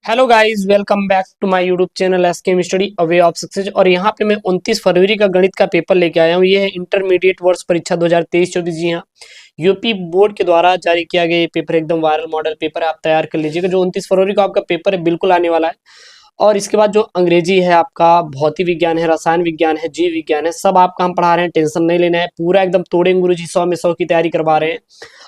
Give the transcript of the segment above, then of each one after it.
Hello guys, welcome back to my YouTube channel SKM study a way of success. और यहाँ पे मैं 29 फरवरी का गणित का पेपर लेके आया हूँ। ये है इंटरमीडिएट वर्ष परीक्षा 2023-24। जी हाँ, यूपी बोर्ड के द्वारा जारी किया गया ये पेपर एकदम वायरल मॉडल पेपर है। आप तैयार कर लीजिएगा। जो 29 फरवरी को आपका पेपर है बिल्कुल आने वाला है। और इसके बाद जो अंग्रेजी है, आपका भौतिक विज्ञान है, रसायन विज्ञान है, जीव विज्ञान है, सब आपका हम पढ़ा रहे हैं। टेंशन नहीं लेना है, पूरा एकदम तोड़ेंगे गुरुजी, 100 में 100 की तैयारी करवा रहे हैं।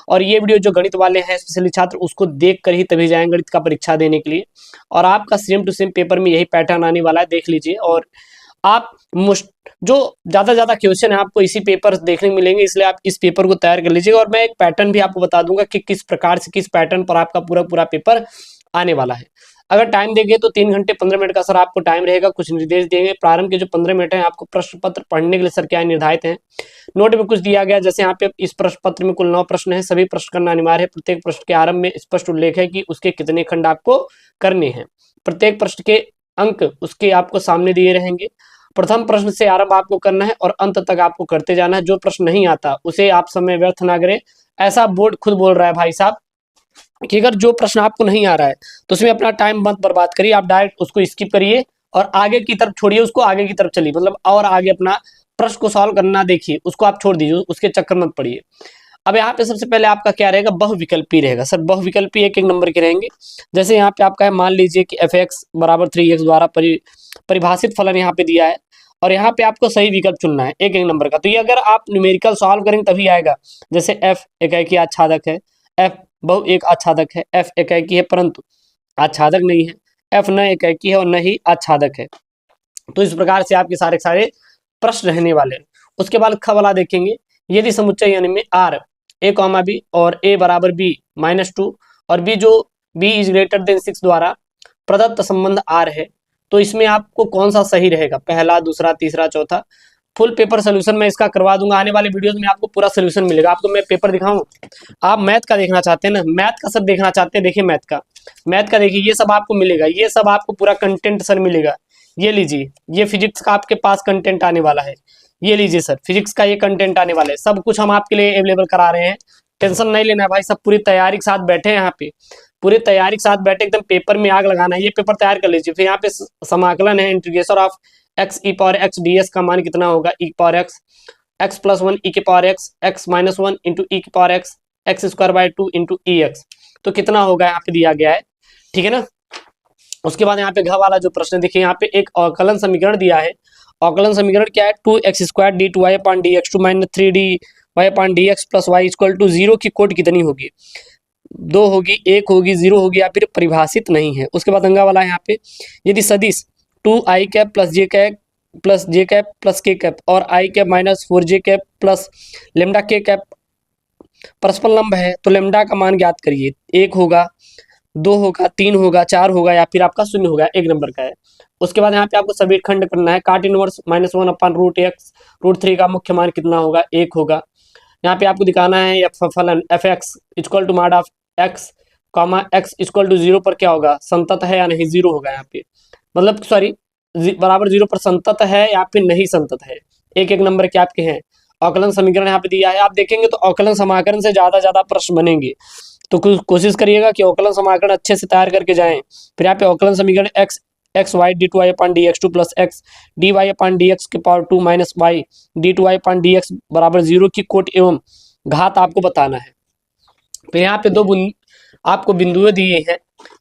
और ये वीडियो जो गणित वाले हैं स्पेशली छात्र, उसको देख कर ही तभी जाएंगे गणित का परीक्षा देने के लिए। और आपका सेम टू सेम पेपर में यही पैटर्न आने वाला है, देख लीजिए। और आप जो ज्यादा क्वेश्चन है आपको इसी पेपर देखने को मिलेंगे, इसलिए आप इस पेपर को तैयार कर लीजिएगा। और मैं एक पैटर्न भी आपको बता दूंगा कि किस प्रकार से किस पैटर्न पर आपका पूरा पेपर आने वाला है। अगर टाइम देंगे तो 3 घंटे 15 मिनट का सर आपको टाइम रहेगा। कुछ निर्देश देंगे। प्रारंभ के जो 15 मिनट है आपको प्रश्न पत्र पढ़ने के लिए सर क्या निर्धारित है, नोट में कुछ दिया गया। जैसे यहाँ पे इस प्रश्न पत्र में कुल 9 प्रश्न है, सभी प्रश्न करना अनिवार्य है। प्रत्येक प्रश्न के आरंभ में स्पष्ट उल्लेख है कि उसके कितने खंड आपको करने हैं। प्रत्येक प्रश्न के अंक उसके आपको सामने दिए रहेंगे। प्रथम प्रश्न से आरंभ आपको करना है और अंत तक आपको करते जाना है। जो प्रश्न नहीं आता उसे आप समय व्यर्थ ना करें। ऐसा बोर्ड खुद बोल रहा है भाई साहब कि अगर जो प्रश्न आपको नहीं आ रहा है तो उसमें अपना टाइम मत बर्बाद करिए, आप डायरेक्ट उसको स्किप करिए और आगे की तरफ छोड़िए, उसको आगे की तरफ चलिए। मतलब और आगे अपना प्रश्न को सॉल्व करना देखिए, उसको आप छोड़ दीजिए, उसके चक्कर मत पड़िए। अब यहाँ पे सबसे पहले आपका क्या रहेगा, बहुविकल्पी रहेगा। सर बहुविकल्पी एक एक नंबर के रहेंगे। जैसे यहाँ पे आपका है, मान लीजिए कि f(x) बराबर 3x द्वारा परिभाषित फलन यहाँ पे दिया है और यहाँ पे आपको सही विकल्प चुनना है एक एक नंबर का। तो ये अगर आप न्यूमेरिकल सॉल्व करेंगे तभी आएगा। जैसे f एकाकी आच्छादक है, f बहु एक आच्छादक है, f एकाकी है परंतु आच्छादक नहीं है, f न एकाकी है और न ही आच्छादक है। तो इस प्रकार से आपके सारे सारे प्रश्न रहने वाले हैं। उसके बाद ख वाला देखेंगे, यदि समुच्चय यानी में r a कॉमा b और a बराबर b -2 और b जो b इज ग्रेटर देन 6 द्वारा प्रदत्त संबंध r है, तो इसमें आपको कौन सा सही रहेगा, पहला, दूसरा, तीसरा, चौथा। फुल पेपर सोल्यूशन मैं इसका करवा दूंगा। आने वाले वीडियोस में आपको पूरा सोल्यूशन मिलेगा। आपको मैं पेपर दिखाऊं, आप मैथ का देखना चाहते हैं ना, मैथ का सब देखना चाहते हैं, देखिए मैथ का देखिए, ये सब आपको मिलेगा, ये सब आपको पूरा कंटेंट सर मिलेगा। ये लीजिए, ये फिजिक्स का आपके पास कंटेंट आने वाला है। ये लीजिए सर, फिजिक्स का ये कंटेंट आने वाला है। सब कुछ हम आपके लिए अवेलेबल करा रहे हैं, टेंशन नहीं लेना है भाई। सब पूरी तैयारी के साथ बैठे हैं यहाँ पे, पूरी तैयारी के साथ बैठे, एकदम पेपर में आग लगाना है। ये पेपर तैयार कर लीजिए। फिर यहाँ पे समाकलन है, integration of x e power x ds का मान कितना होगा, e power x x plus 1 e के power x x minus 1 into e के power x x square by 2 into E x. तो कितना होगा यहाँ पे दिया गया है, ठीक है ना। उसके बाद यहाँ पे घ वाला जो प्रश्न देखिए, यहाँ पे एक अवकलन समीकरण दिया है। अवकलन समीकरण क्या है, 2x square D two Y upon D X two minus 3d Y upon D X plus Y equal to 0 की कोट कितनी होगी, 2 होगी, 1 होगी, 0 होगी या फिर परिभाषित नहीं है। उसके बाद अंगा वाला यहाँ पे, यदि सदिश 2i कैप प्लस जे कैप प्लस के कैप और i cap minus 4j cap plus lambda के कैप परस्पर लंब है, तो लेमडा का मान ज्ञात करिए। 1 होगा, 2 होगा, 3 होगा, 4 होगा या फिर आपका 0 होगा, एक नंबर का है। उसके बाद यहाँ पे आपको सभी खंड करना है। काट इनवर्स -1 अपन √3 का मुख्य मान कितना होगा, 1 होगा। यहाँ पे आपको दिखाना है फलन f(x) equal to mod of x comma x equal to 0 पर क्या होगा, संतत है या नहीं, 0 होगा यहाँ पे, मतलब सॉरी बराबर 0 पर संतत है या फिर नहीं संतत है। एक एक नंबर के आपके हैं। अवकलन समीकरण यहाँ पे दिया है, आप देखेंगे तो अवकलन समाकलन से ज्यादा प्रश्न बनेंगे, तो कोशिश करिएगा कि अवकलन समाकलन अच्छे से तैयार करके जाएं। फिर यहाँ पे अवकलन समीकरण x y D two Y upon D X two plus x D Y upon D X के power 2 minus Y D two Y upon D X बराबर 0 की कोट एवं घात आपको बताना है। फिर यहाँ पे आपको बिंदुएं दिए हैं,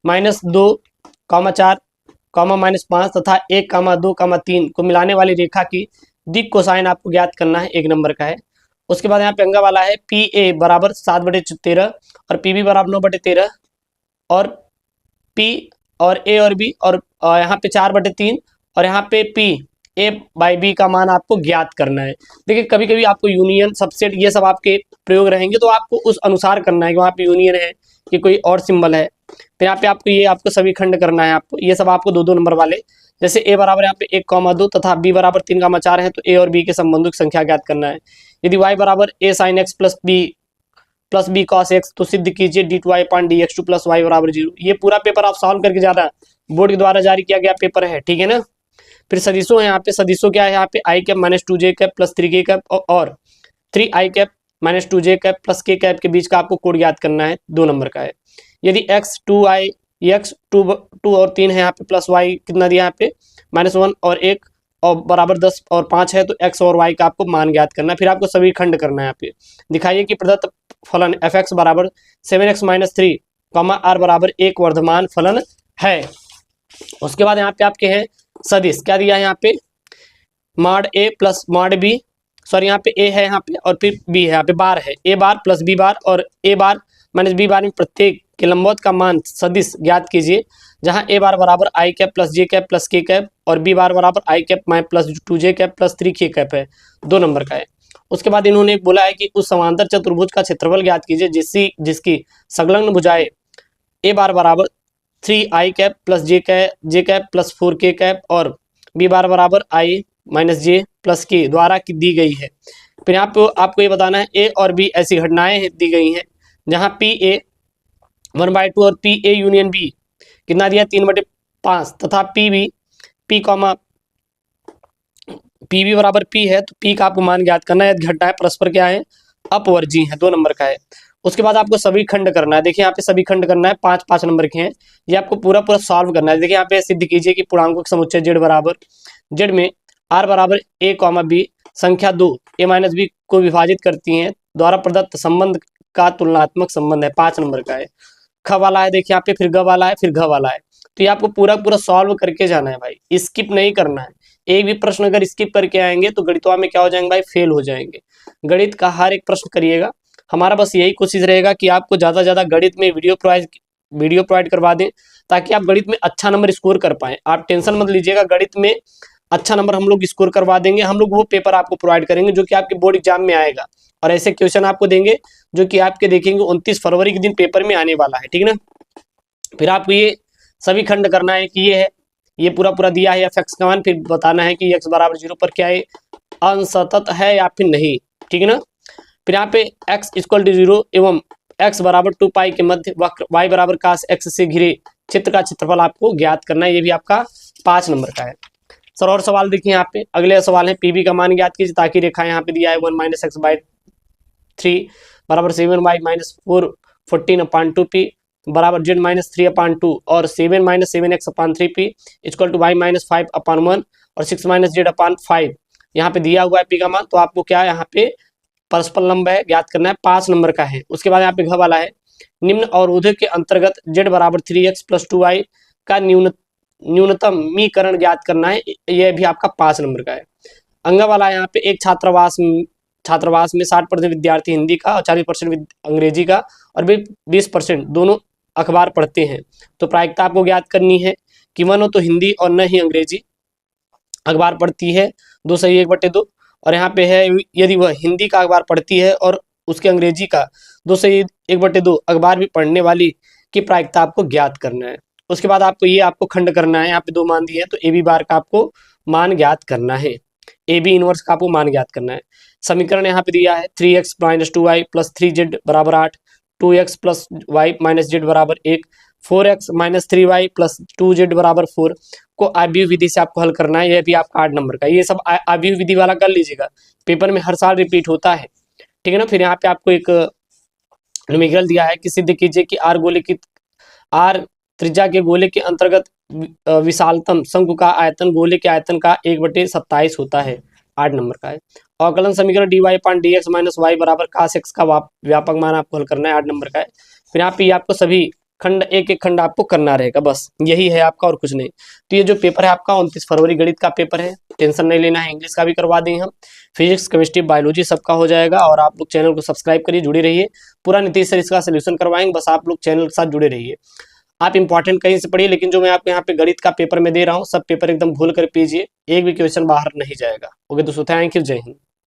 -2, -4, -5 तथा 1, 2, 3 को मिलाने वाली रेखा की दिक कोसाइन आपको ज्ञात करना है, एक नंबर का है। उसके बाद यहाँ पे अंगा वाला है, PA बराबर 7/13 और PB बराबर 9/13 और P और A और B और यहाँ पे 4/3 और यहाँ पे P A/B का मान आपको ज्ञात करना है। देखिए कभी कभी आपको यूनियन, सबसेट, ये सब आपके प्रयोग रहेंगे, तो आपको उस अनुसार करना है कि वहाँ पे यूनियन है कि कोई और सिंबल है। फिर यहाँ पे आपको ये आपको सभी खंड करना है, आपको ये सब आपको 2-2 नंबर वाले। जैसे a बराबर यहाँ पे 1, 2 तथा b बराबर 3, 4 है, तो a और b के संबंधों की संख्या ज्ञात करना है। यदि y बराबर a sin x plus b cos x, तो सिद्ध कीजिए D two Y upon D X two plus Y बराबर 0। ये पूरा पेपर आप सॉल्व करके जाना, बोर्ड के द्वारा जारी किया गया पेपर है, ठीक है ना। फिर सदिशों है, यहाँ पे सदिशों क्या है, यहाँ पे i cap -2j cap plus 3k cap और 3i cap -2j cap plus k cap के बीच का आपको कोड याद करना है, 2 नंबर का है। यदि x 2i ये x 2 और 3 है यहाँ पे, प्लस y कितना दिया यहाँ पे -1 और 1 और बराबर 10 और 5 है, तो x और y का आपको मान ज्ञात करना है। फिर आपको सभी खंड करना है। यहाँ पे दिखाइए कि प्रदत्त फलन f(x) बराबर 7x - 3, r बराबर एक वर्धमान फलन है। उसके बाद यहाँ पे आपके हैं सदिश, क्या दिया है यहाँ पे mod a plus mod b, sorry यहाँ पे a है यहाँ पे और फिर b है, यहाँ पे बार है, a बार प्लस b बार और a बार माइनस b बार में प्रत्येक के लंबवत का मान सदिश ज्ञात कीजिए, जहां a बार बराबर i cap plus j cap plus k cap और b बार बराबर i cap plus 2j cap plus 3k cap है, 2 नंबर का है। उसके बाद इन्होंने बोला है कि उस समांतर चतुर्भुज का क्षेत्रफल ज्ञात कीजिए जिसकी संलग्न भुजाएं a बार बराबर 3i cap plus j cap plus 4k cap और b बार बराबर i minus j plus k द्वारा की दी गई है। फिर यहाँ पे आपको ये बताना है a और b ऐसी घटनाएं दी गई हैं जहां p a 1/2 और p a यूनियन b कितना दिया 3/5 तथा p b बराबर p है, तो p का आपको मान ज्ञात करना है। घटनाएं परस्पर क्या है अपवर्जीय है, 2 नंबर का है। उसके बाद आपको सभी खंड करना है। देखिए यहाँ पे सभी खंड करना है, 5-5 नंबर के हैं, ये आपको पूरा सॉल्व करना है। देखिए यहाँ पे सिद्ध कीजिए कि पूर्णांकों के समुच्चय z बराबर z में r बराबर a, b संख्या 2 a माइनस b को विभाजित करती हैं द्वारा प्रदत्त संबंध का तुलनात्मक संबंध है, 5 नंबर का है। ख वाला है देखिए यहाँ पे, फिर ग वाला है, फिर घ वाला है, तो ये आपको पूरा सॉल्व करके जाना है भाई, स्किप नहीं करना है। एक भी प्रश्न अगर स्किप करके आएंगे तो गणितवा में क्या हो जाएंगे भाई, फेल हो जाएंगे। गणित का हर एक प्रश्न करिएगा। हमारा बस यही कोशिश रहेगा कि आपको ज़्यादा से ज़्यादा गणित में वीडियो प्रोवाइड करवा दें ताकि आप गणित में अच्छा नंबर स्कोर कर पाएं। आप टेंशन मत लीजिएगा, गणित में अच्छा नंबर हम लोग स्कोर करवा देंगे। हम लोग वो पेपर आपको प्रोवाइड करेंगे जो कि आपके बोर्ड एग्जाम में आएगा, और ऐसे क्वेश्चन आपको देंगे जो कि आपके देखेंगे 29 फरवरी के दिन पेपर में आने वाला है, ठीक है ना। फिर आपको ये सभी खंड करना है कि ये है, ये पूरा दिया है f(x) का मान, फिर बताना है कि x बराबर 0 पर क्या है असतत है या फिर नहीं, ठीक है ना। फिर यहाँ पे x = 0 एवं x बराबर 2π के मध्य वक्र y बराबर cos x से घिरे क्षेत्र का क्षेत्रफल आपको ज्ञात करना है। ये भी आपका 5 नंबर का है। सर और सवाल देखिए यहाँ पे, अगले सवाल है पीबी का मान ज्ञात कीजिए, ताकि रेखा यहाँ पे दिया है 1 - x/3 बराबर 7y - 4 14/2p बराबर z - 3/2 और 7 - 7x/3p = y - 5/1 और 6 - z/5 यहाँ पे दिया हुआ है पी का मान। तो आपको क्या है यहाँ पे परस्पर लंब है ज्ञात करना है, 5 नंबर का है। उसके बाद यहाँ पे घ वाला है, निम्न अवरोधक के अंतर्गत z बराबर 3x + 2y का न्यूनतमीकरण ज्ञात करना है, यह भी आपका 5 नंबर का है। अंग वाला यहाँ पे एक छात्रावास में 60% विद्यार्थी हिंदी का और 40% अंग्रेजी का और 20% दोनों अखबार पढ़ते हैं। तो प्रायिकता आपको ज्ञात करनी है कि न तो हिंदी और न ही अंग्रेजी अखबार पढ़ती है, 2 सही 1/2। और यहाँ पे है यदि वह हिंदी का अखबार पढ़ती है और उसके अंग्रेजी का 2 सही 1/2 अखबार भी पढ़ने वाली की प्रायिकता आपको ज्ञात करना है। उसके बाद आपको खंड करना है, यहाँ पे 2 मान दिए हैं, तो ए बी बार का आपको मान ज्ञात करना है, ए बी इनवर्स का आपको मान ज्ञात करना है। समीकरण यहाँ पे दिया है 3x - 2y + 3z बराबर 8, 2x + y - z बराबर 1, 4x - 3y + 2z बराबर 4 को आव्यूह विधि से आपको हल करना है। यह भी आपका 8 नंबर का, ये सब आव्यूह विधि वाला कर लीजिएगा, पेपर में हर साल रिपीट होता है, ठीक है ना। फिर यहाँ पे आपको एक न्यूमेरिकल दिया है कि सिद्ध कीजिए कि r त्रिज्या के गोले के अंतर्गत विशालतम शंकु का आयतन गोले के आयतन का 1/27 होता है, 8 नंबर का है। अवकलन समीकरण dy/dx - y बराबर cos x का व्यापक मान आपको हल करना है, 8 नंबर का है। फिर यहाँ पे आपको सभी खंड एक खंड आपको करना रहेगा, बस यही है आपका और कुछ नहीं। तो ये जो पेपर है आपका 29 फरवरी गणित का पेपर है, टेंशन नहीं लेना है। इंग्लिश का भी करवा देंगे हम, फिजिक्स केमिस्ट्री बायोलॉजी सबका हो जाएगा। और आप लोग चैनल को सब्सक्राइब करिए, जुड़े रहिए, पूरा नीतीश सर इसका सोल्यूशन करवाएंगे, बस आप लोग चैनल के साथ जुड़े रहिए। आप इंपॉर्टेंट कहीं से पढ़िए, लेकिन जो मैं आपको यहाँ पे गणित का पेपर में दे रहा हूँ सब पेपर एकदम भूल कर पीजिए, एक भी क्वेश्चन बाहर नहीं जाएगा। ओके दोस्तों, थैंक यू, जय हिंद।